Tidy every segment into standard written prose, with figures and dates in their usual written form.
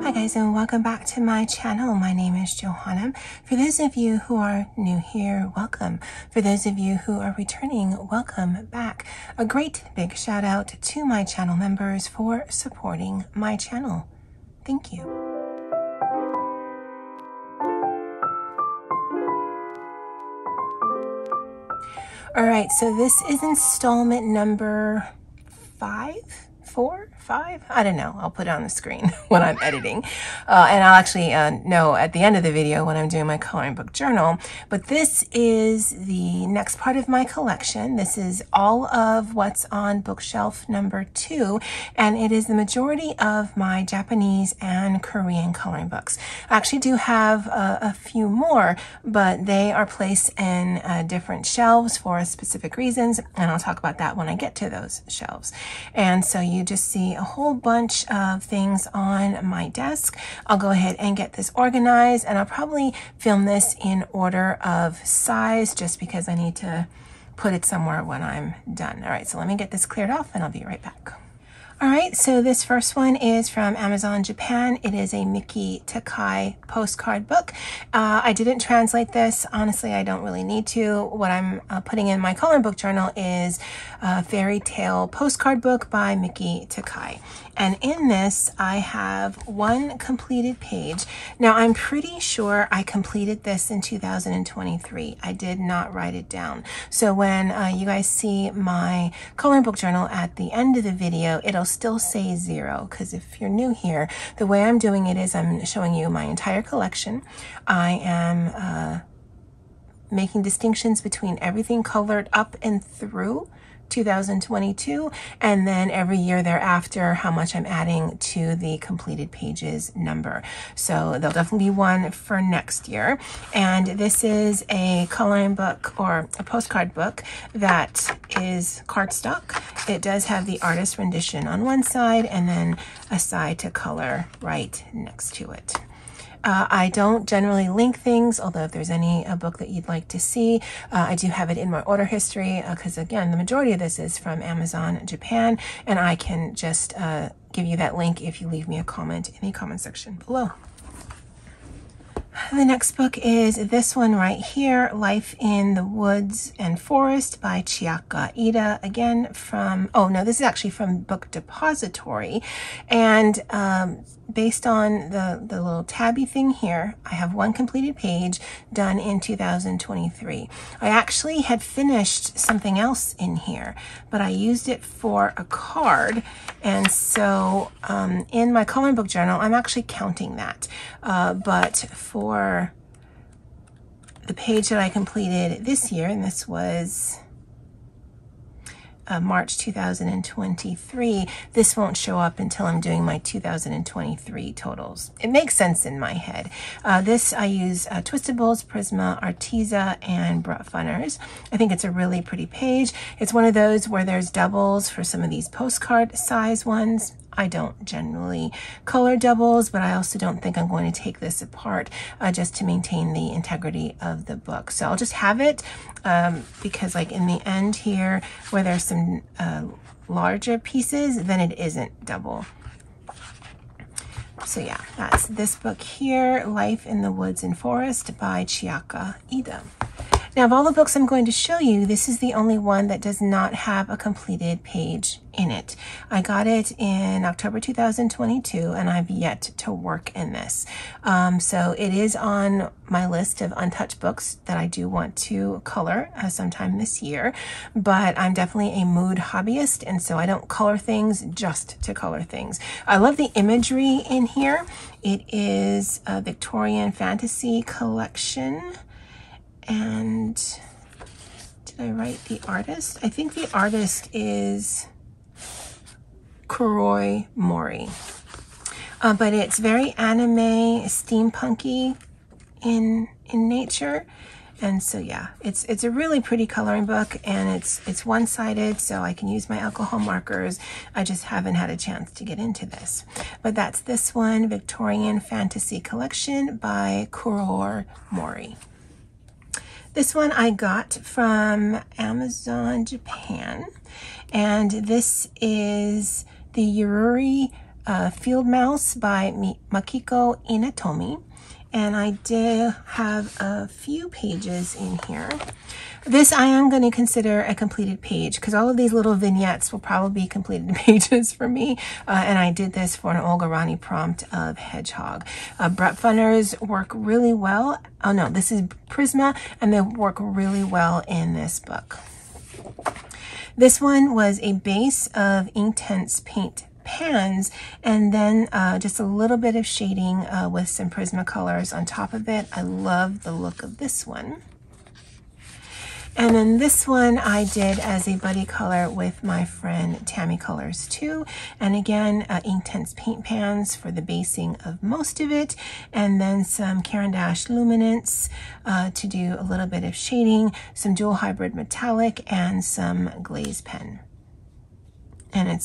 Hi guys, and welcome back to my channel. My name is Johanna. For those of you who are new here, welcome. For those of you who are returning, welcome back. A great big shout out to my channel members for supporting my channel. Thank you. All right, so this is installment number 5? I don't know. I'll put it on the screen when I'm editing. And I'll actually know at the end of the video when I'm doing my coloring book journal. But this is the next part of my collection. This is all of what's on bookshelf number 2. And it is the majority of my Japanese and Korean coloring books. I actually do have a few more, but they are placed in different shelves for specific reasons. And I'll talk about that when I get to those shelves. And so you just see a whole bunch of things on my desk. I'll go ahead and get this organized, and I'll probably film this in order of size just because I need to put it somewhere when I'm done. All right, so let me get this cleared off and I'll be right back. All right, so this first one is from Amazon Japan. It is a Miki Takai postcard book. I didn't translate this. Honestly, I don't really need to. What I'm putting in my coloring book journal is a fairy tale postcard book by Miki Takai. And in this, I have one completed page. Now, I'm pretty sure I completed this in 2023. I did not write it down. So when you guys see my coloring book journal at the end of the video, it'll still say 0, because if you're new here, the way I'm doing it is I'm showing you my entire collection. I am making distinctions between everything colored up and through 2022, and then every year thereafter how much I'm adding to the completed pages number. So there'll definitely be one for next year. And this is a coloring book or a postcard book that is cardstock. It does have the artist rendition on one side and then a side to color right next to it. I don't generally link things, although if there's any book that you'd like to see, I do have it in my order history because again, the majority of this is from Amazon Japan, and I can just give you that link if you leave me a comment in the comment section below. The next book is this one right here, Life in the Woods and Forest by Chiaka Ida. Again from, oh no, this is actually from Book Depository. And based on the little tabby thing here, I have one completed page done in 2023. I actually had finished something else in here, but I used it for a card. And so in my coloring book journal, I'm actually counting that. But for the page that I completed this year, and this was March 2023, this won't show up until I'm doing my 2023 totals. It makes sense in my head. This I use Twistables, Prisma, Arteza, and Brut Funners. I think it's a really pretty page. It's one of those where there's doubles for some of these postcard size ones. I don't generally color doubles, but I also don't think I'm going to take this apart just to maintain the integrity of the book. So I'll just have it because like in the end here where there's some larger pieces, then it isn't double. So yeah, that's this book here, Life in the Woods and Forest by Chiaka Ida. Now, of all the books I'm going to show you, this is the only one that does not have a completed page in it. I got it in October 2022, and I've yet to work in this. So it is on my list of untouched books that I do want to color sometime this year, but I'm definitely a mood hobbyist, and so I don't color things just to color things. I love the imagery in here. It is a Victorian fantasy collection. And did I write the artist? I think the artist is Kuroi Mori. But it's very anime, steampunky in nature. And so yeah, it's a really pretty coloring book, and it's one-sided, so I can use my alcohol markers. I just haven't had a chance to get into this. But that's this one, Victorian Fantasy Collection by Kuroi Mori. This one I got from Amazon Japan, and this is the Yururi Field Mouse by Makiko Inatomi. And I did have a few pages in here. This I am going to consider a completed page because all of these little vignettes will probably be completed pages for me. And I did this for an Olga Rani prompt of Hedgehog. Brett Funners work really well. Oh no, this is Prisma, and they work really well in this book. This one was a base of Inktense paint pans, and then just a little bit of shading with some Prismacolors on top of it. I love the look of this one. And then this one I did as a buddy color with my friend Tammy Colors too. And again, Inktense paint pans for the basing of most of it. And then some Caran d'Ache Luminance to do a little bit of shading, some dual hybrid metallic, and some glaze pen. And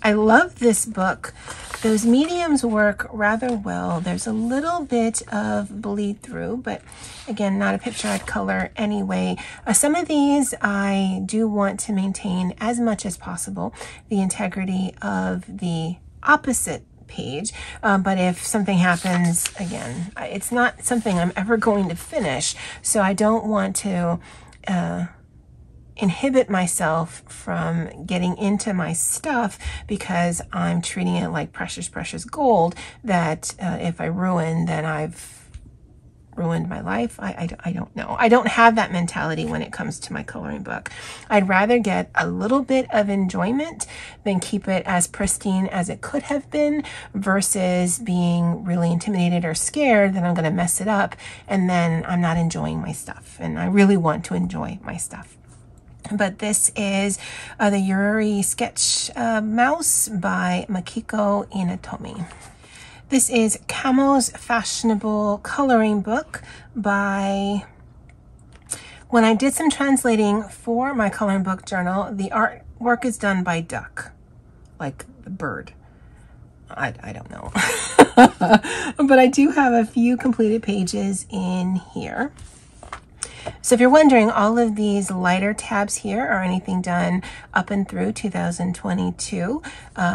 I love this book. Those mediums work rather well. There's a little bit of bleed through, but again, not a picture I'd color anyway. Some of these I do want to maintain as much as possible the integrity of the opposite page, but if something happens, again, it's not something I'm ever going to finish, so I don't want to inhibit myself from getting into my stuff because I'm treating it like precious, precious gold that if I ruin, then I've ruined my life. I don't know. I don't have that mentality when it comes to my coloring book. I'd rather get a little bit of enjoyment than keep it as pristine as it could have been versus being really intimidated or scared that I'm going to mess it up and then I'm not enjoying my stuff. And I really want to enjoy my stuff. But this is the Yuri Sketch Mouse by Makiko Inatomi. This is Camo's Fashionable Coloring Book by... When I did some translating for my coloring book journal, the artwork is done by Duck, like the bird. I don't know. But I do have a few completed pages in here. So if you're wondering, all of these lighter tabs here are anything done up and through 2022.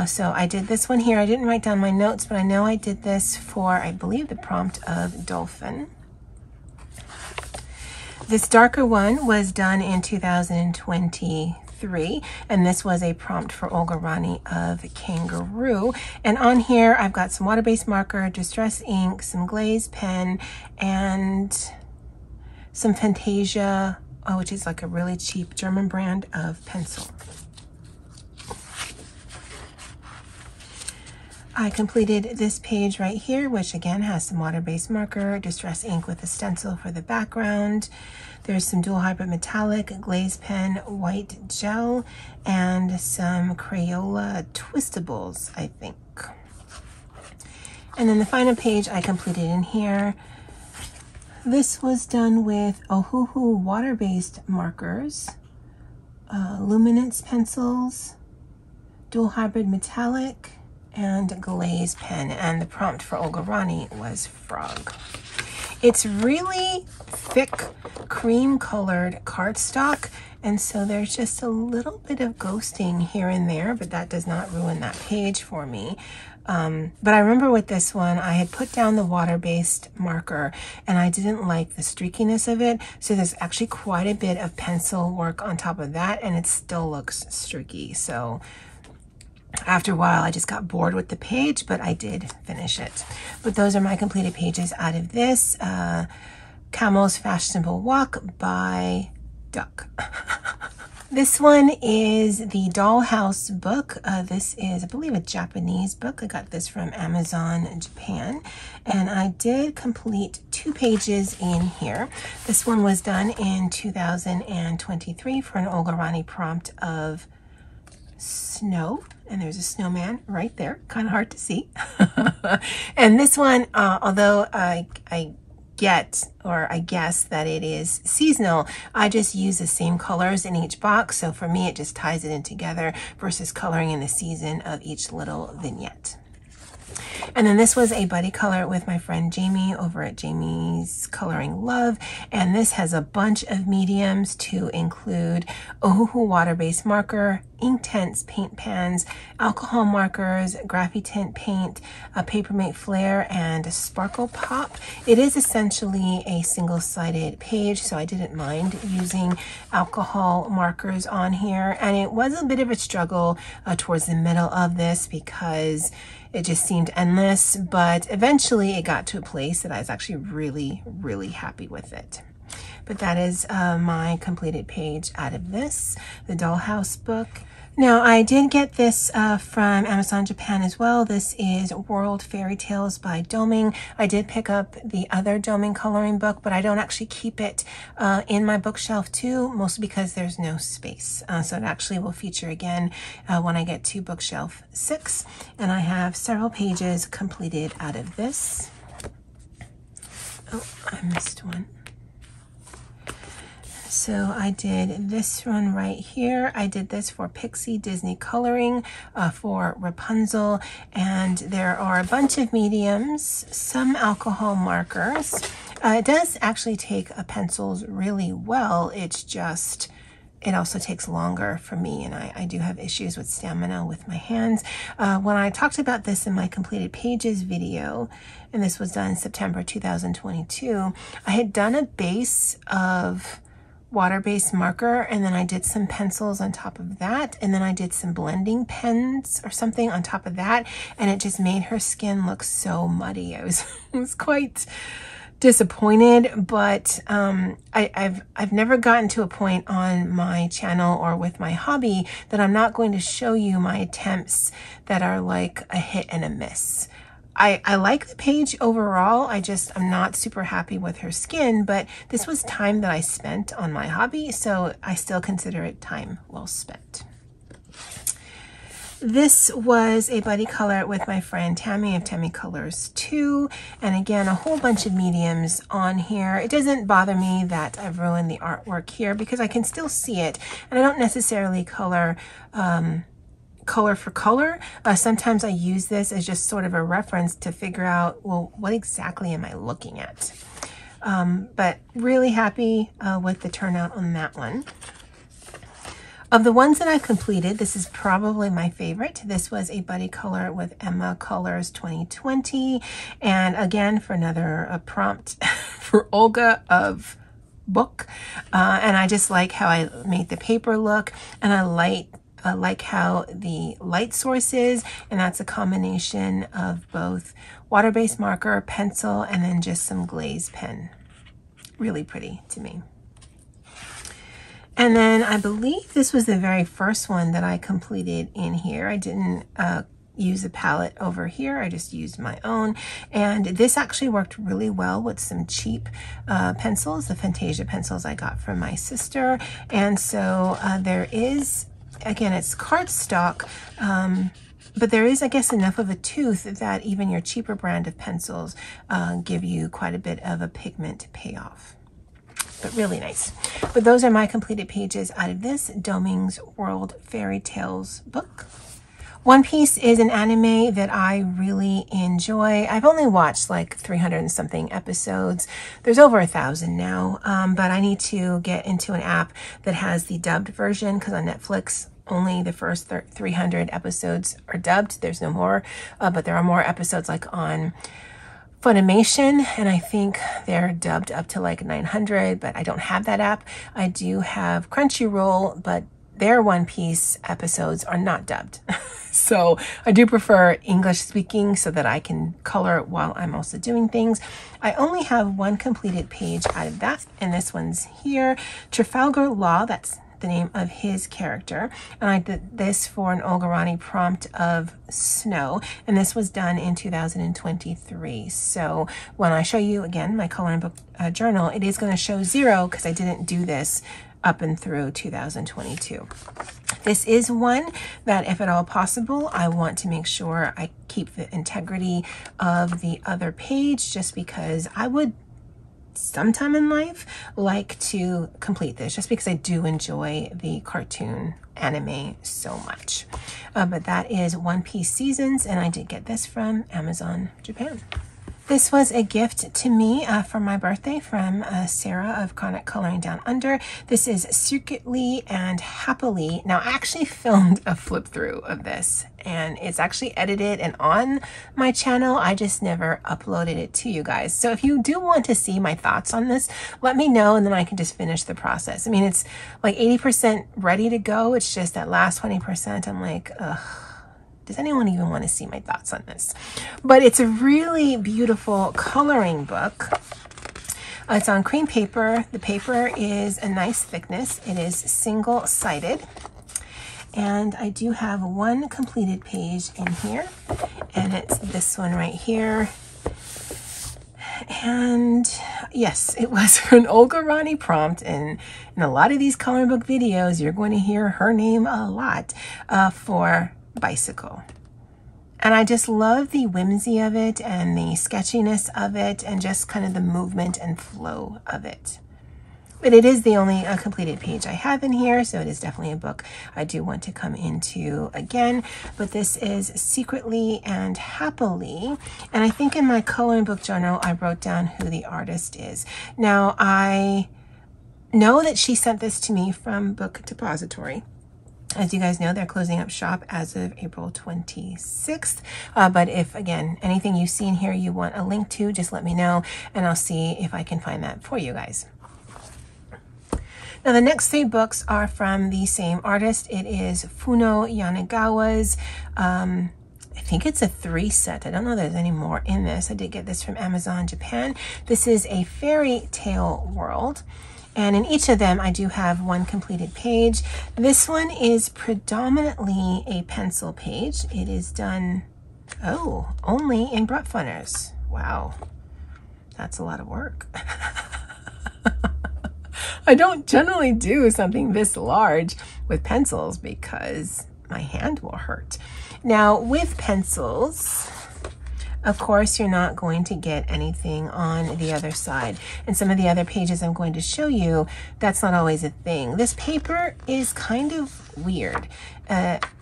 So I did this one here. I didn't write down my notes, but I know I did this for, I believe, the prompt of Dolphin. This darker one was done in 2023, and this was a prompt for Olga Rani of Kangaroo. And on here, I've got some water-based marker, distress ink, some glaze pen, and some Fantasia, which is like a really cheap German brand of pencil. I completed this page right here, which again has some water-based marker, distress ink with a stencil for the background. There's some dual hybrid metallic, glaze pen, white gel, and some Crayola Twistables, I think. And then the final page I completed in here. This was done with Ohuhu water-based markers, luminance pencils, dual hybrid metallic, and glaze pen. And the prompt for Olga Rani was frog. It's really thick, cream-colored cardstock, and so there's just a little bit of ghosting here and there, but that does not ruin that page for me. But I remember with this one, I had put down the water-based marker and I didn't like the streakiness of it. So there's actually quite a bit of pencil work on top of that and it still looks streaky. So after a while, I just got bored with the page, but I did finish it. But those are my completed pages out of this. Camo's Fashionable Walk by Duck. This one is the Dollhouse book. This is, I believe, a Japanese book. I got this from Amazon Japan. And I did complete 2 pages in here. This one was done in 2023 for an Olga Rani prompt of snow. And there's a snowman right there. Kind of hard to see. And this one, although I guess that it is seasonal, I just use the same colors in each box. So for me, it just ties it in together versus coloring in the season of each little vignette. And then this was a buddy color with my friend Jamie over at Jamie's Coloring Love. And this has a bunch of mediums to include Ohuhu water-based marker, Inktense paint pans, alcohol markers, Graphitint paint, a Papermate Flare, and a Sparkle Pop. It is essentially a single-sided page, so I didn't mind using alcohol markers on here. And it was a bit of a struggle towards the middle of this because it just seemed endless, but eventually it got to a place that I was actually really, really happy with it. But that is my completed page out of this, the Dollhouse book. Now, I did get this from Amazon Japan as well. This is World Fairy Tales by Doming. I did pick up the other Doming coloring book, but I don't actually keep it in my bookshelf too, mostly because there's no space. So it actually will feature again when I get to bookshelf 6. And I have several pages completed out of this. Oh, I missed one. So I did this one right here. I did this for Pixie Disney Coloring for Rapunzel. And there are a bunch of mediums, some alcohol markers. It does actually take pencils really well. It's just, it also takes longer for me, and I do have issues with stamina with my hands. When I talked about this in my completed pages video, and this was done in September 2022, I had done a base of water-based marker, and then I did some pencils on top of that, and then I did some blending pens or something on top of that, and it just made her skin look so muddy. I was quite disappointed, but I've never gotten to a point on my channel or with my hobby that I'm not going to show you my attempts that are like a hit and a miss. I like the page overall. I'm not super happy with her skin, but this was time that I spent on my hobby, so I still consider it time well spent. This was a buddy color with my friend Tammy of Tammy Colors 2, and again, a whole bunch of mediums on here. It doesn't bother me that I've ruined the artwork here because I can still see it, and I don't necessarily color color for color. Sometimes I use this as just sort of a reference to figure out, well, what exactly am I looking at? But really happy with the turnout on that one. Of the ones that I've completed, this is probably my favorite. This was a buddy color with Emma Colors 2020. And again, for another prompt for Olga of book. And I just like how I made the paper look, and I like how the light source is, and that's a combination of both water-based marker, pencil, and then just some glaze pen. Really pretty to me. And then I believe this was the very first one that I completed in here. I didn't use a palette over here. I just used my own. And this actually worked really well with some cheap pencils, the Fantasia pencils I got from my sister. And so there is, again, it's cardstock, but there is, I guess, enough of a tooth that even your cheaper brand of pencils give you quite a bit of a pigment payoff. But really nice. But those are my completed pages out of this Doming's World Fairy Tales book. One Piece is an anime that I really enjoy. I've only watched like 300 and something episodes. There's over 1,000 now, but I need to get into an app that has the dubbed version, because on Netflix, only the first 300 episodes are dubbed. There's no more, but there are more episodes like on Funimation, and I think they're dubbed up to like 900, but I don't have that app. I do have Crunchyroll, but their One Piece episodes are not dubbed. So I do prefer English speaking so that I can color while I'm also doing things. I only have one completed page out of that, and this one's here. Trafalgar Law, that's the name of his character, and I did this for an Olga Rani prompt of Snow, and this was done in 2023. So when I show you again my coloring book journal, it is going to show 0 because I didn't do this up and through 2022. This is one that, if at all possible, I want to make sure I keep the integrity of the other page, just because I would sometime in life like to complete this, just because I do enjoy the cartoon anime so much. But that is One Piece Seasons, and I did get this from Amazon Japan. This was a gift to me for my birthday from Sarah of Chronic Coloring Down Under. This is Secretly and Happily. Now, I actually filmed a flip through of this, and it's actually edited and on my channel. I just never uploaded it to you guys. So if you do want to see my thoughts on this, let me know, and then I can just finish the process. I mean, it's like 80% ready to go. It's just that last 20%, I'm like, ugh. Does anyone even want to see my thoughts on this? But it's a really beautiful coloring book. It's on cream paper. The paper is a nice thickness. It is single-sided. And I do have one completed page in here. And it's this one right here. And yes, it was for an Olga Rani prompt. And in a lot of these coloring book videos, you're going to hear her name a lot for Bicycle. And I just love the whimsy of it and the sketchiness of it and just kind of the movement and flow of it. But it is the only completed page I have in here, so it is definitely a book I do want to come into again. But this is Secretly and Happily. And I think in my coloring book journal, I wrote down who the artist is. Now, I know that she sent this to me from Book Depository. As you guys know, they're closing up shop as of April 26th. But if, again, anything you see in here you want a link to, just let me know, and I'll see if I can find that for you guys. Now, the next three books are from the same artist. It is Funo Yanagawa's, I think it's a 3 set. I don't know if there's any more in this. I did get this from Amazon Japan. This is a fairy tale world. And in each of them, I do have one completed page. This one is predominantly a pencil page. It is done, only in Brut Funners. Wow, that's a lot of work. I don't generally do something this large with pencils because my hand will hurt. Now, with pencils, of course, you're not going to get anything on the other side. And some of the other pages I'm going to show you, that's not always a thing. This paper is kind of weird.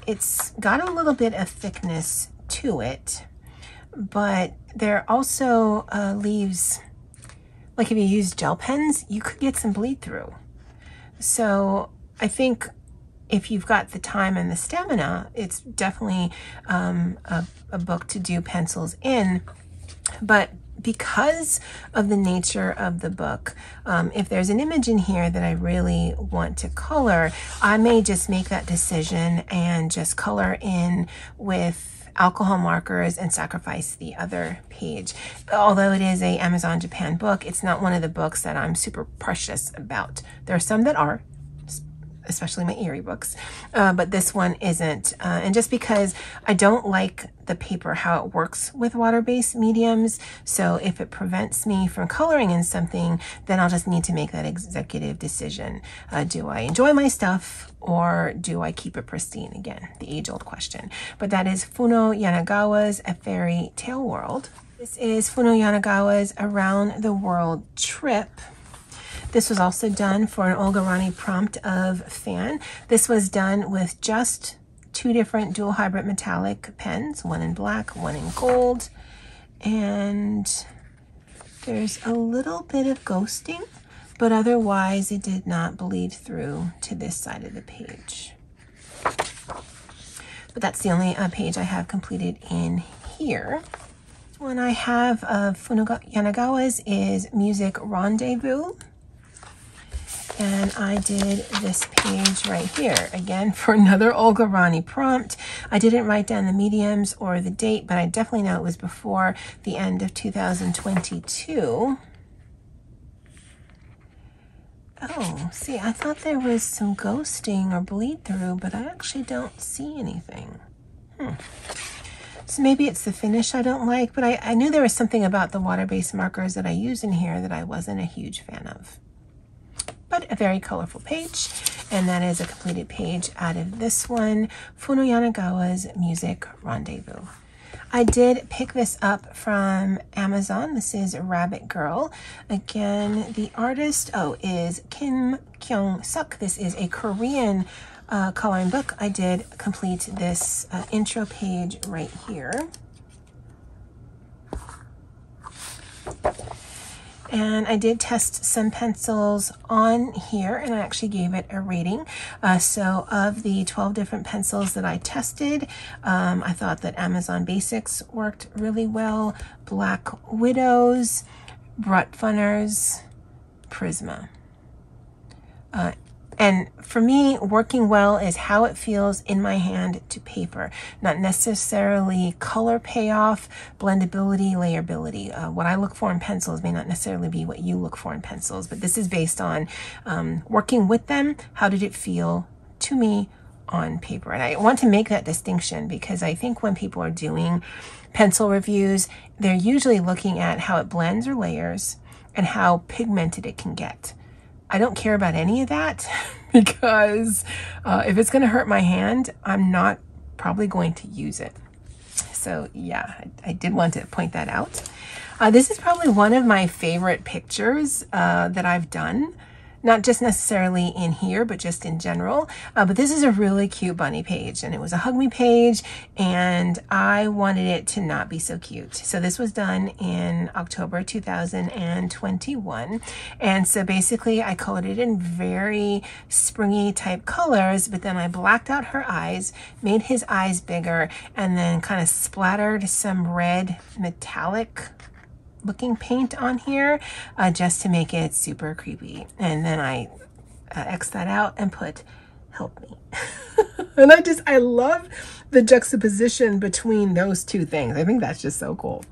It's got a little bit of thickness to it, but there also leaves, like if you use gel pens, you could get some bleed through. So I think if you've got the time and the stamina, it's definitely a book to do pencils in. But because of the nature of the book, if there's an image in here that I really want to color, I may just make that decision and just color in with alcohol markers and sacrifice the other page. Although it is a Amazon Japan book, it's not one of the books that I'm super precious about. There are some that are, especially my Eerie books, but this one isn't. And just because I don't like the paper, how it works with water-based mediums, so if it prevents me from coloring in something, then I'll just need to make that executive decision. Do I enjoy my stuff, or do I keep it pristine? Again, the age-old question. But that is Funo Yanagawa's A Fairy Tale World. This is Funo Yanagawa's Around the World Trip. This was also done for an Olga Rani prompt of Fan. This was done with just 2 different dual hybrid metallic pens, one in black, one in gold. And there's a little bit of ghosting, but otherwise it did not bleed through to this side of the page. But that's the only page I have completed in here. One I have of Funo Yanagawa's is Music Rendezvous. And I did this page right here, again, for another Olga Rani prompt. I didn't write down the mediums or the date, but I definitely know it was before the end of 2022. Oh, see, I thought there was some ghosting or bleed through, but I actually don't see anything. So maybe it's the finish I don't like, but I knew there was something about the water-based markers that I use in here that I wasn't a huge fan of. But a very colorful page, and that is a completed page out of this one, Funo Yanagawa's Music Rendezvous. I did pick this up from Amazon. This is Rabbit Girl. Again, the artist, is Kim Kyung-suk. This is a Korean coloring book. I did complete this intro page right here. And I did test some pencils on here, and I actually gave it a rating. So of the 12 different pencils that I tested, I thought that Amazon Basics worked really well. Black Widows, Brutfunners, Prisma. And for me, working well is how it feels in my hand to paper, not necessarily color payoff, blendability, layerability. What I look for in pencils may not necessarily be what you look for in pencils, but this is based on working with them. How did it feel to me on paper? And I want to make that distinction because I think when people are doing pencil reviews, they're usually looking at how it blends or layers and how pigmented it can get. I don't care about any of that because if it's going to hurt my hand, I'm not probably going to use it. So yeah, I did want to point that out. This is probably one of my favorite pictures that I've done. Not just necessarily in here, but just in general. But this is a really cute bunny page, and it was a Hug Me page, and I wanted it to not be so cute. So this was done in October 2021. And so basically I colored it in very springy type colors, but then I blacked out her eyes, made his eyes bigger, and then kind of splattered some red metallic looking paint on here just to make it super creepy. And then I X'd that out and put help me. And I love the juxtaposition between those two things. I think that's just so cool.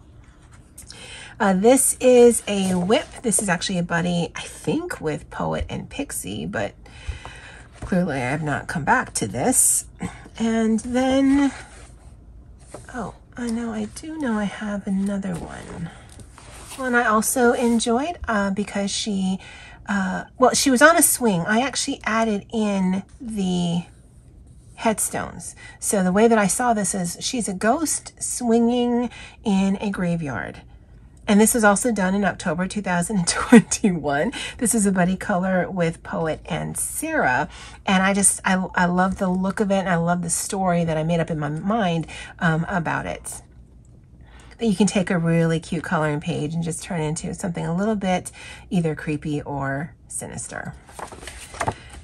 This is a whip. This is actually a buddy, I think, with Poet and Pixie, but clearly I have not come back to this. And then, I do know I have another one. One I also enjoyed because she was on a swing. I actually added in the headstones. So the way that I saw this is she's a ghost swinging in a graveyard. And this was also done in October 2021. This is a buddy color with Poet and Sarah. And I love the look of it, and I love the story that I made up in my mind about it. You can take a really cute coloring page and just turn it into something a little bit either creepy or sinister.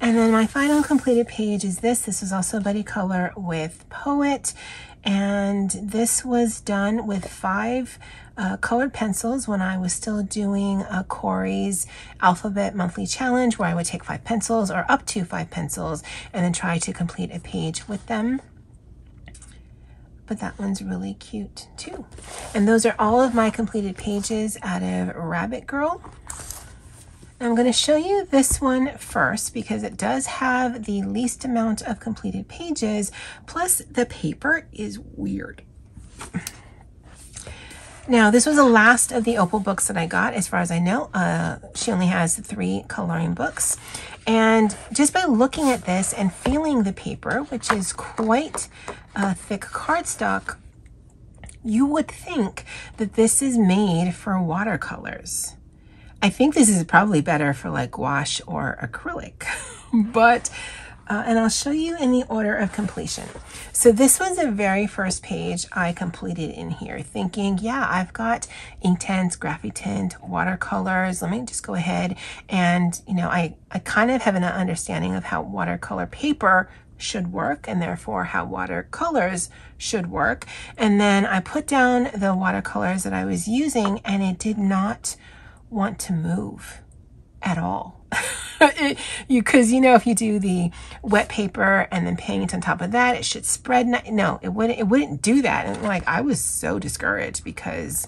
And then my final completed page is this. This was also a buddy color with Poet, and this was done with 5 colored pencils when I was still doing Corey's Alphabet Monthly Challenge, where I would take 5 pencils or up to 5 pencils and then try to complete a page with them. But that one's really cute too. And those are all of my completed pages out of Rabbit Girl. I'm going to show you this one first because it does have the least amount of completed pages, plus the paper is weird. Now, this was the last of the Opal books that I got, as far as I know. She only has 3 coloring books. And just by looking at this and feeling the paper, which is quite thick cardstock, you would think that this is made for watercolors. I think this is probably better for like gouache or acrylic, but and I'll show you in the order of completion. So this was the very first page I completed in here, thinking, yeah, I've got Inktense, Graphitint, watercolors. Let me just go ahead and, I kind of have an understanding of how watercolor paper should work, and therefore how watercolors should work. And then I put down the watercolors that I was using, and it did not want to move at all. Because if you do the wet paper and then paint on top of that, it should spread. No, it wouldn't do that. And I was so discouraged because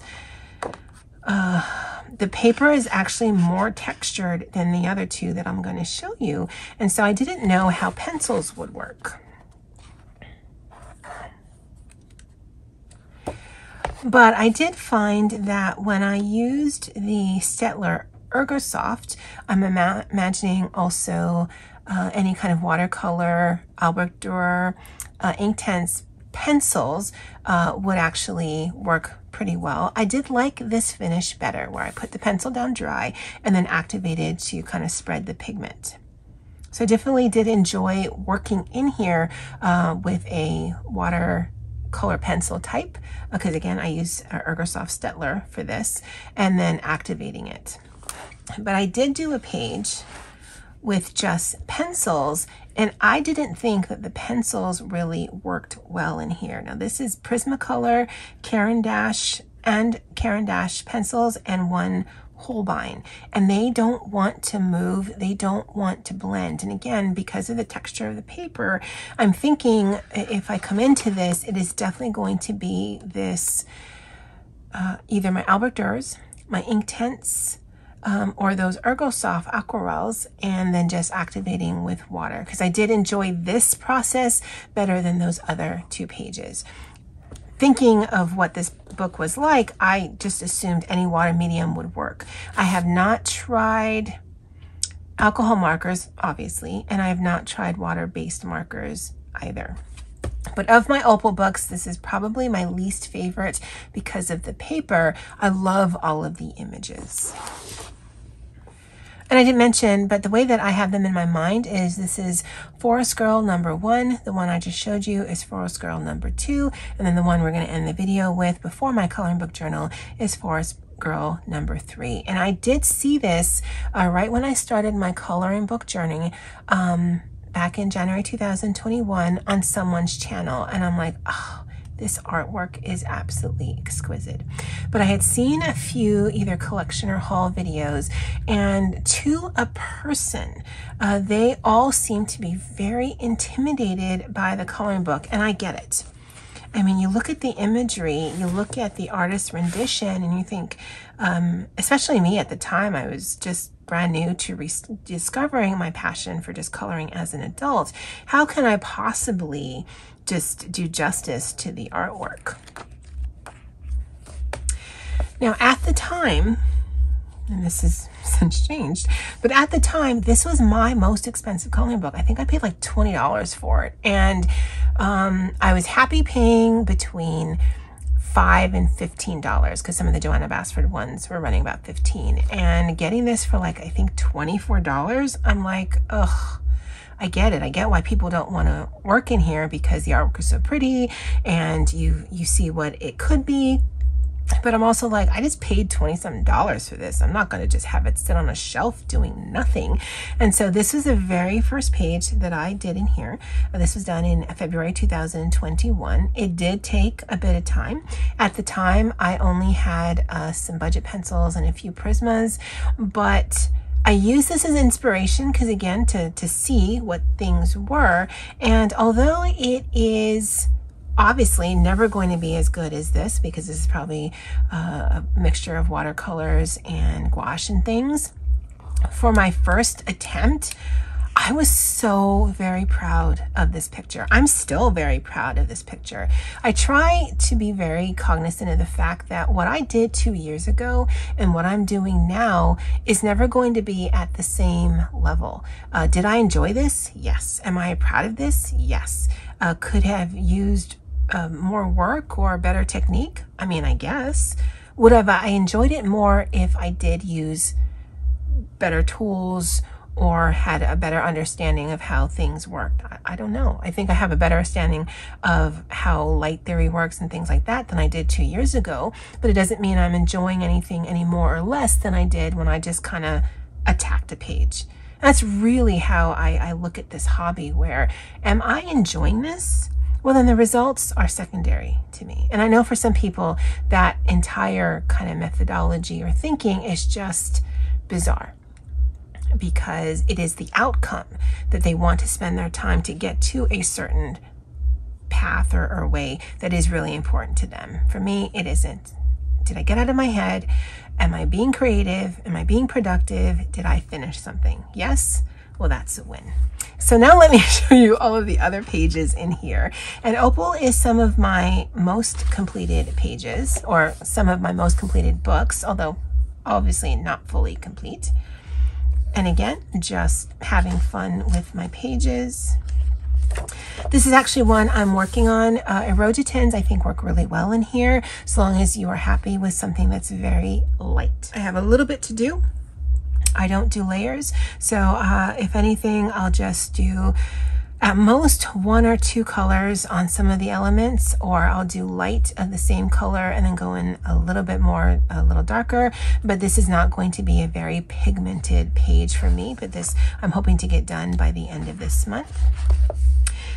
the paper is actually more textured than the other 2 that I'm going to show you. And so I didn't know how pencils would work. But I did find that when I used the Staedtler Ergosoft, I'm imagining also any kind of watercolor, Albrecht Dürer, Inktense pencils would actually work pretty well. I did like this finish better, where I put the pencil down dry and then activated to kind of spread the pigment. So I definitely did enjoy working in here with a watercolor pencil type, because again, I use Ergosoft Staedtler for this, and then activating it. But I did do a page with just pencils, and I didn't think that the pencils really worked well in here. Now this is Prismacolor, Caran d'Ache, and Caran d'Ache pencils, and one Holbein, and they don't want to move, they don't want to blend. And again, because of the texture of the paper, I'm thinking if I come into this, it is definitely going to be this, either my Albert Durs, my Inktense, or those Ergosoft aquarels, and then just activating with water, because I did enjoy this process better than those other two pages. Thinking of what this book was like, I just assumed any water medium would work. I have not tried alcohol markers, obviously, and I have not tried water-based markers either. But of my Opal books, this is probably my least favorite because of the paper. I love all of the images. And I didn't mention, but the way that I have them in my mind is this is Forest Girl number 1. The one I just showed you is Forest Girl number 2. And then the one we're going to end the video with before my coloring book journal is Forest Girl number 3. And I did see this right when I started my coloring book journey back in January 2021 on someone's channel. And I'm like, oh, this artwork is absolutely exquisite. But I had seen a few either collection or haul videos, and to a person, they all seem to be very intimidated by the coloring book, and I get it. I mean, you look at the imagery, you look at the artist's rendition, and you think, especially me at the time, I was just brand new to discovering my passion for just coloring as an adult. How can I possibly just do justice to the artwork? Now, at the time, and this has since changed, but at the time, this was my most expensive coloring book. I think I paid like $20 for it. And I was happy paying between $5 and $15, because some of the Joanna Basford ones were running about $15. And getting this for like, I think $24, I'm like, ugh. I get it. I get why people don't want to work in here, because the artwork is so pretty and you see what it could be. But I'm also like, I just paid $20-something for this. I'm not going to just have it sit on a shelf doing nothing. And so this was the very first page that I did in here. This was done in February 2021. It did take a bit of time. At the time, I only had some budget pencils and a few Prismas, but I use this as inspiration because, again, to see what things were. And although it is obviously never going to be as good as this, because this is probably a mixture of watercolors and gouache and things, for my first attempt, I was so very proud of this picture. I'm still very proud of this picture. I try to be very cognizant of the fact that what I did 2 years ago and what I'm doing now is never going to be at the same level. Did I enjoy this? Yes. Am I proud of this? Yes. Could have used more work or better technique? I mean, I guess. Would have I enjoyed it more if I did use better tools or had a better understanding of how things worked? I don't know. I think I have a better understanding of how light theory works and things like that than I did 2 years ago, but it doesn't mean I'm enjoying anything any more or less than I did when I just kind of attacked a page. And that's really how I look at this hobby, where am I enjoying this? Well, then the results are secondary to me. And I know for some people that entire kind of methodology or thinking is just bizarre, because it is the outcome that they want to spend their time to get to a certain path or way that is really important to them. For me, it isn't. Did I get out of my head? Am I being creative? Am I being productive? Did I finish something? Yes? Well, that's a win. So now let me show you all of the other pages in here. And Opal is some of my most completed pages, or some of my most completed books, although obviously not fully complete. And again, just having fun with my pages. This is actually one I'm working on. Erogitins I think work really well in here, as long as you are happy with something that's very light. I have a little bit to do. I don't do layers, so if anything, I'll just do at most 1 or 2 colors on some of the elements, or I'll do light of the same color and then go in a little bit more, a little darker. But this is not going to be a very pigmented page for me, but this I'm hoping to get done by the end of this month.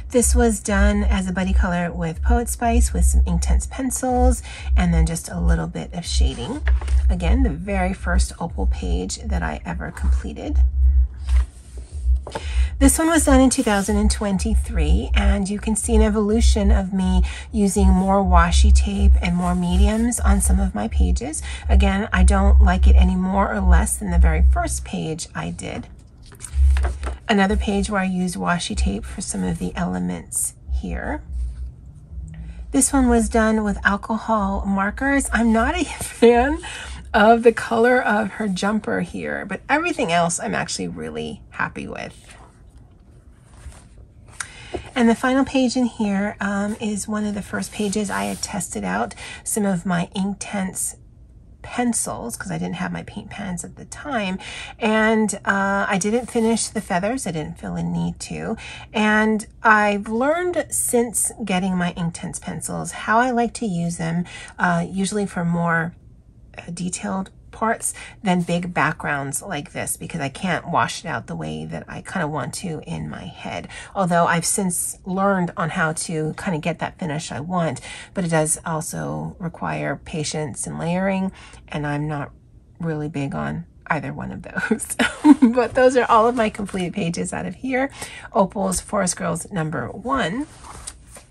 This was done as a buddy color with Poet Spice with some Inktense pencils and then just a little bit of shading. Again, the very first opal page that I ever completed. This one was done in 2023, and you can see an evolution of me using more washi tape and more mediums on some of my pages. Again, I don't like it any more or less than the very first page I did. Another page where I use washi tape for some of the elements here. This one was done with alcohol markers. I'm not a fan of the color of her jumper here, but everything else I'm actually really happy with. And the final page in here is one of the first pages I had tested out some of my Inktense pencils because I didn't have my paint pens at the time, and I didn't finish the feathers. I didn't feel a need to, and I've learned since getting my Inktense pencils how I like to use them, usually for more detailed parts than big backgrounds like this, because I can't wash it out the way that I kind of want to in my head. Although I've since learned on how to kind of get that finish I want, but it does also require patience and layering, and I'm not really big on either one of those. But those are all of my completed pages out of here. Opal's Forest Girls #1.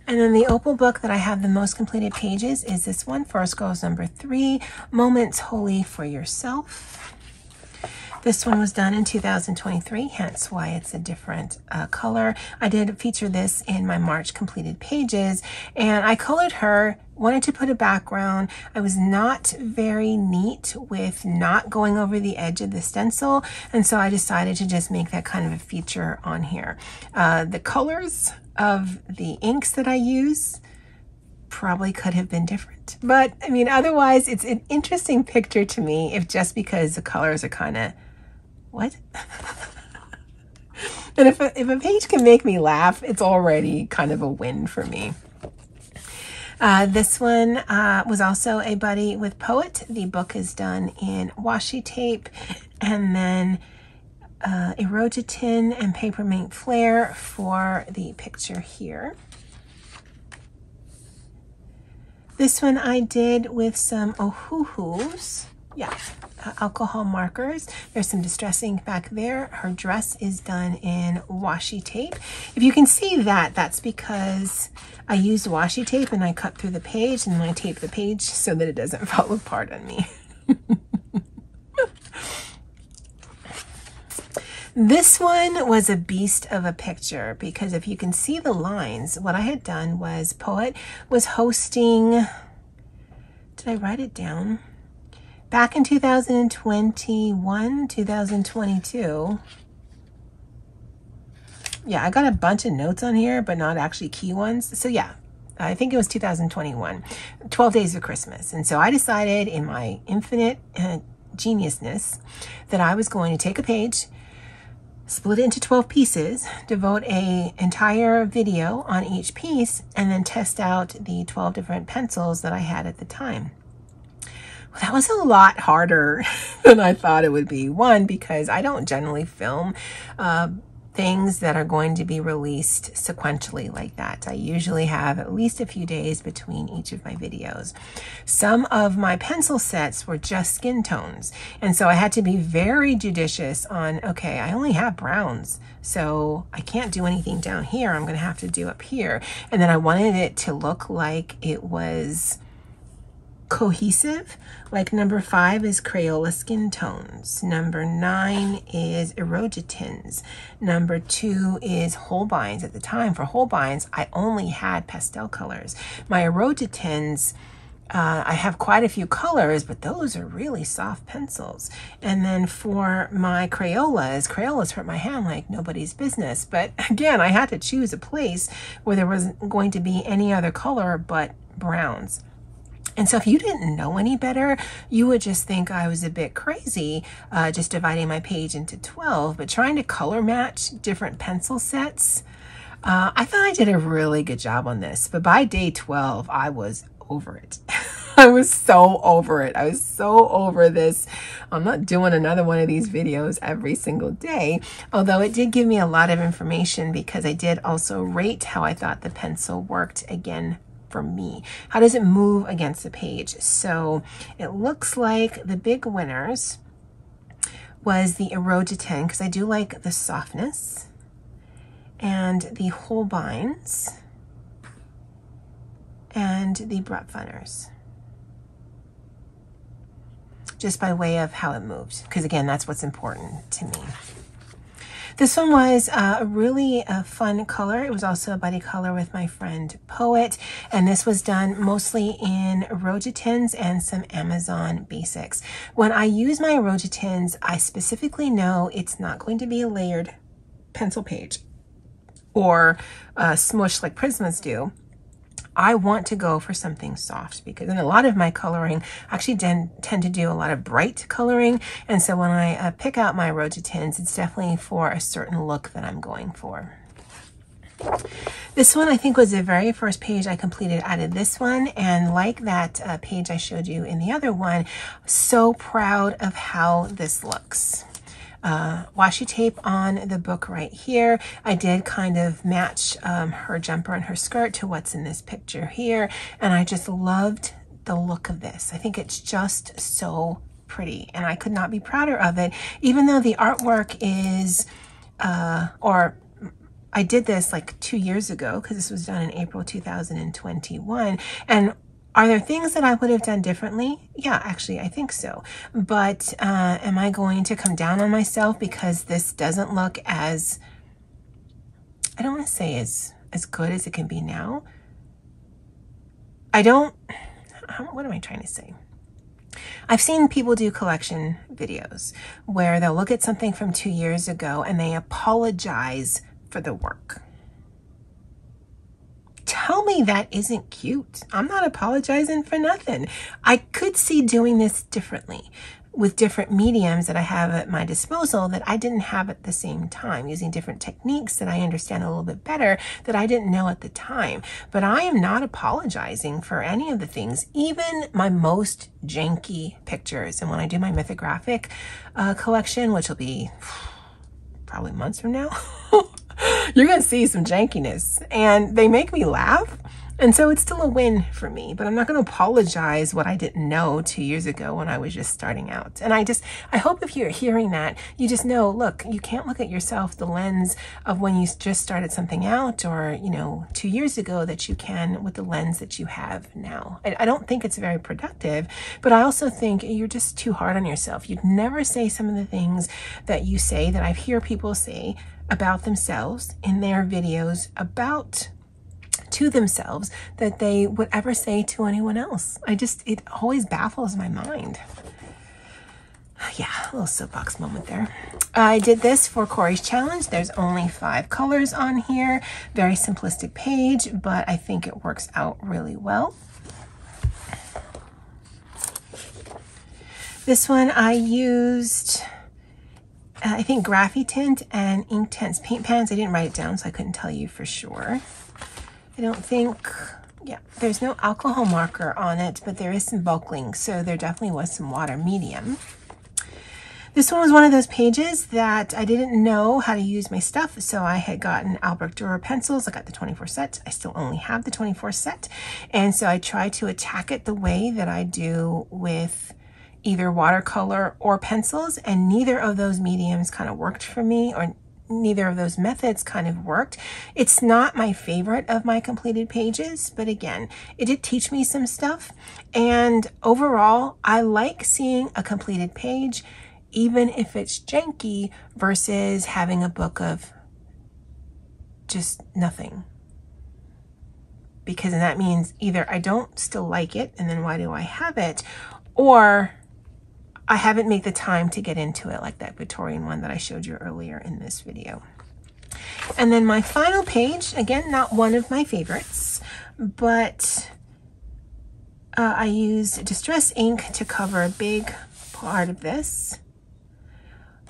And then the opal book that I have the most completed pages is this one, Forest Girls #3, Moments Wholly for Yourself. This one was done in 2023, hence why it's a different color. I did feature this in my March completed pages, and I colored her, wanted to put a background. I was not very neat with not going over the edge of the stencil, and so I decided to just make that kind of a feature on here. The colors of the inks that I use probably could have been different, but I mean, otherwise it's an interesting picture to me, if just because the colors are kind of what. And if a page can make me laugh, it's already kind of a win for me. This one was also a buddy with Poet. The book is done in washi tape and then Erogitin and Papermate Flare for the picture here. This one I did with some Ohuhus. Yeah, alcohol markers. There's some distress ink back there. Her dress is done in washi tape. If you can see that, that's because I used washi tape and I cut through the page and I taped the page so that it doesn't fall apart on me. This one was a beast of a picture because if you can see the lines, what I had done was Poet was hosting, did I write it down? Back in 2021, 2022. Yeah, I got a bunch of notes on here, but not actually key ones. So yeah, I think it was 2021, 12 Days of Christmas. And so I decided in my infinite geniusness that I was going to take a page, split it into 12 pieces, devote an entire video on each piece, and then test out the 12 different pencils that I had at the time. Well, that was a lot harder than I thought it would be. One, because I don't generally film things that are going to be released sequentially like that. I usually have at least a few days between each of my videos. Some of my pencil sets were just skin tones, and so I had to be very judicious on, okay, I only have browns, so I can't do anything down here. I'm going to have to do up here. And then I wanted it to look like it was cohesive. Like #5 is Crayola Skin Tones. #9 is Erogitins. #2 is Holbeins. At the time for Holbeins, I only had pastel colors. My Erogitins I have quite a few colors, but those are really soft pencils. And then for my Crayolas hurt my hand like nobody's business. But again, I had to choose a place where there wasn't going to be any other color but browns. And so if you didn't know any better, you would just think I was a bit crazy, just dividing my page into 12, but trying to color match different pencil sets. I thought I did a really good job on this, but by day 12, I was over it. I was so over it. I was so over this. I'm not doing another one of these videos every single day, although it did give me a lot of information because I did also rate how I thought the pencil worked again for me. How does it move against the page? So it looks like the big winners was the Erogetin, because I do like the softness, and the Holbeins, and the Brutfuners, just by way of how it moved, because again, that's what's important to me. This one was a really fun color. It was also a buddy color with my friend Poet, and this was done mostly in Erogetins and some Amazon Basics. When I use my Erogetins, I specifically know it's not going to be a layered pencil page or smush like Prismas do. I want to go for something soft because in a lot of my coloring, I actually tend to do a lot of bright coloring. And so when I pick out my Erogetins, it's definitely for a certain look that I'm going for. This one I think was the very first page I completed out of this one, and like that page I showed you in the other one, so proud of how this looks. Washi tape on the book right here. I did kind of match her jumper and her skirt to what's in this picture here, and I just loved the look of this. I think it's just so pretty, and I could not be prouder of it, even though the artwork is, or I did this like 2 years ago because this was done in April 2021, and are there things that I would have done differently? Yeah, actually, I think so. But am I going to come down on myself because this doesn't look as, I don't want to say as good as it can be now? What am I trying to say? I've seen people do collection videos where they'll look at something from 2 years ago and they apologize for the work. Tell me that isn't cute. I'm not apologizing for nothing. I could see doing this differently with different mediums that I have at my disposal that I didn't have at the same time, using different techniques that I understand a little bit better that I didn't know at the time. But I am not apologizing for any of the things, even my most janky pictures. And when I do my mythographic collection, which will be probably months from now, you're going to see some jankiness, and they make me laugh. And so it's still a win for me, but I'm not going to apologize what I didn't know 2 years ago when I was just starting out. And I hope if you're hearing that, you just know, look, you can't look at yourself the lens of when you just started something out or, 2 years ago that you can with the lens that you have now. I don't think it's very productive, but I also think you're just too hard on yourself. You'd never say some of the things that you say that I hear people say about themselves in their videos to themselves that they would ever say to anyone else. It always baffles my mind. Yeah, a little soapbox moment there. I did this for Corey's challenge. There's only 5 colors on here. Very simplistic page, but I think it works out really well. This one I used, I think, Graphitint and Inktense paint pens. I didn't write it down, so I couldn't tell you for sure. I don't think, yeah, there's no alcohol marker on it, but there is some bulk so there definitely was some water medium. This one was one of those pages that I didn't know how to use my stuff, so I had gotten Albrecht Dürer pencils. I got the 24 set. I still only have the 24 set, and so I tried to attack it the way that I do with either watercolor or pencils, and neither of those mediums kind of worked for me, or neither of those methods kind of worked. It's not my favorite of my completed pages, but again, it did teach me some stuff. And overall, I like seeing a completed page, even if it's janky, versus having a book of just nothing. because that means either I don't still like it, and then why do I have it, or I haven't made the time to get into it, like that Victorian one that I showed you earlier in this video. And then my final page, again, not one of my favorites, but I used Distress ink to cover a big part of this.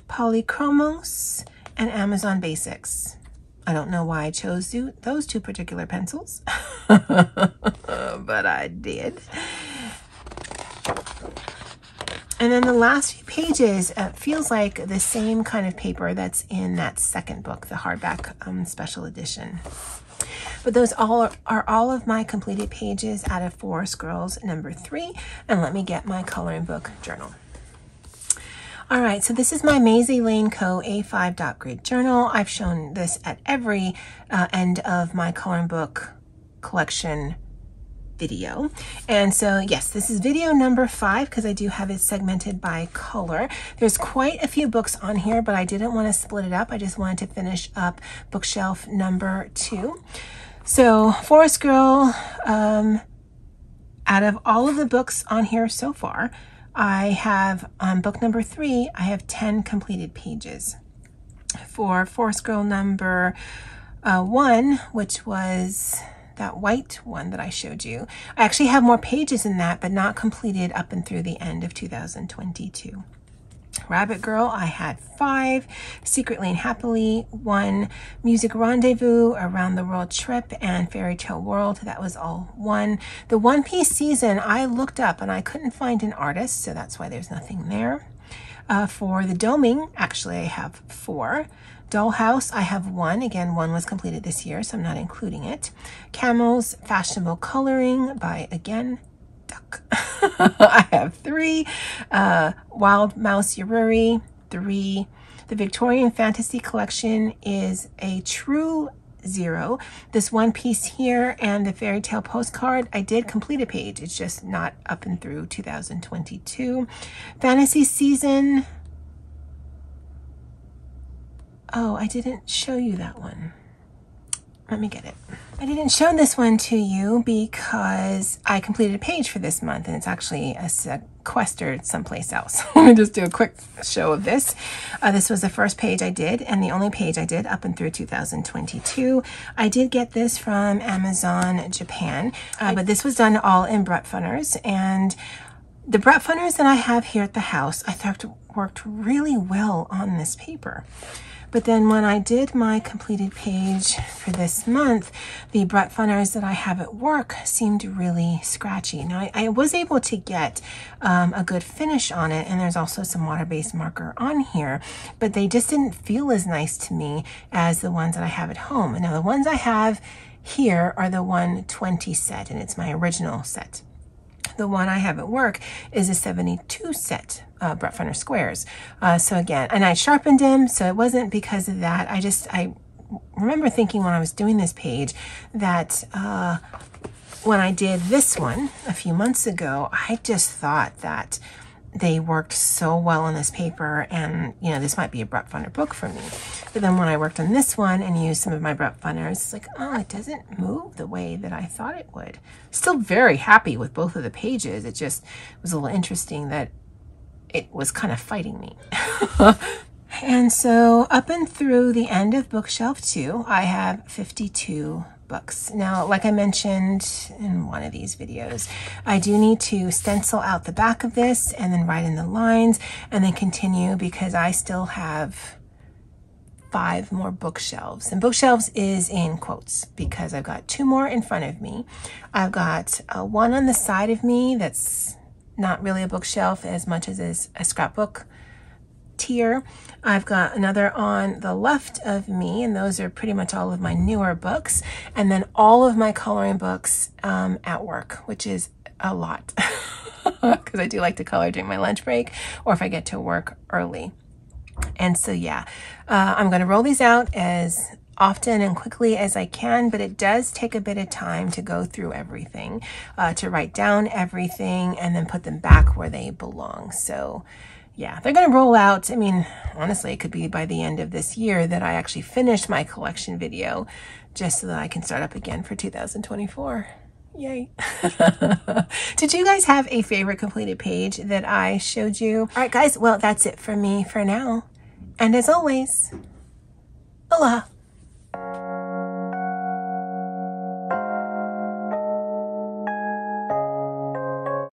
Polychromos and Amazon Basics. I don't know why I chose those two particular pencils, but I did. And then the last few pages feels like the same kind of paper that's in that second book, the hardback special edition. But those are all of my completed pages out of Forest Girls number 3. And let me get my coloring book journal. All right, so this is my Maisie Lane Co. A5 dot grid journal. I've shown this at every end of my coloring book collection video. And so yes, this is video number 5 because I do have it segmented by color. There's quite a few books on here, but I didn't want to split it up. I just wanted to finish up bookshelf number 2. So Forest Girl, out of all of the books on here so far, I have on book number 3, I have 10 completed pages. For Forest Girl number 1, which was that white one that I showed you, I actually have more pages in that, but not completed up and through the end of 2022. Rabbit Girl, I had 5, Secretly and Happily 1, Music Rendezvous, Around the World Trip, and Fairy Tale World, that was all 1. The One Piece season, I looked up and I couldn't find an artist, so that's why there's nothing there. For the Doming, actually I have 4. Dollhouse, I have 1. Again, 1 was completed this year, so I'm not including it. Camels, Fashionable Coloring by, again, Duck. I have 3. Wild Mouse Yururi, 3. The Victorian Fantasy Collection is a true 0. This one piece here and the Fairy Tale Postcard, I did complete a page. It's just not up and through 2022. Fantasy Season. Oh, I didn't show you that one. Let me get it. I didn't show this one to you because I completed a page for this month and it's actually sequestered someplace else. Let me just do a quick show of this. This was the first page I did and the only page I did up and through 2022. I did get this from Amazon Japan, but this was done all in Brett Funners, and the Brett Funners that I have here at the house I thought worked really well on this paper. But then when I did my completed page for this month, the Brett Funners that I have at work seemed really scratchy. Now, I was able to get a good finish on it, and there's also some water-based marker on here, but they just didn't feel as nice to me as the ones that I have at home. And now the ones I have here are the 120 set, and it's my original set. The one I have at work is a 72 set Brett Funner squares. So again, and I sharpened them, so it wasn't because of that. I remember thinking when I was doing this page that when I did this one a few months ago, I just thought that they worked so well on this paper, and you know, this might be a Brett Funner book for me. But then when I worked on this one and used some of my Brett Funners, it's like, oh, it doesn't move the way that I thought it would. Still very happy with both of the pages. It just was a little interesting that it was kind of fighting me. And so up and through the end of bookshelf 2, I have 52 books. Now, like I mentioned in one of these videos, I do need to stencil out the back of this and then write in the lines and then continue, because I still have 5 more bookshelves. And bookshelves is in quotes because I've got 2 more in front of me. I've got one on the side of me that's not really a bookshelf as much as is a scrapbook tier. I've got another on the left of me, and those are pretty much all of my newer books, and then all of my coloring books at work, which is a lot because I do like to color during my lunch break or if I get to work early. And so yeah, I'm going to roll these out as often and quickly as I can, but it does take a bit of time to go through everything, to write down everything and then put them back where they belong. So yeah, they're going to roll out. I mean, honestly, it could be by the end of this year that I actually finish my collection video, just so that I can start up again for 2024. Yay. Did you guys have a favorite completed page that I showed you? All right, guys. Well, that's it for me for now. And as always, aloha.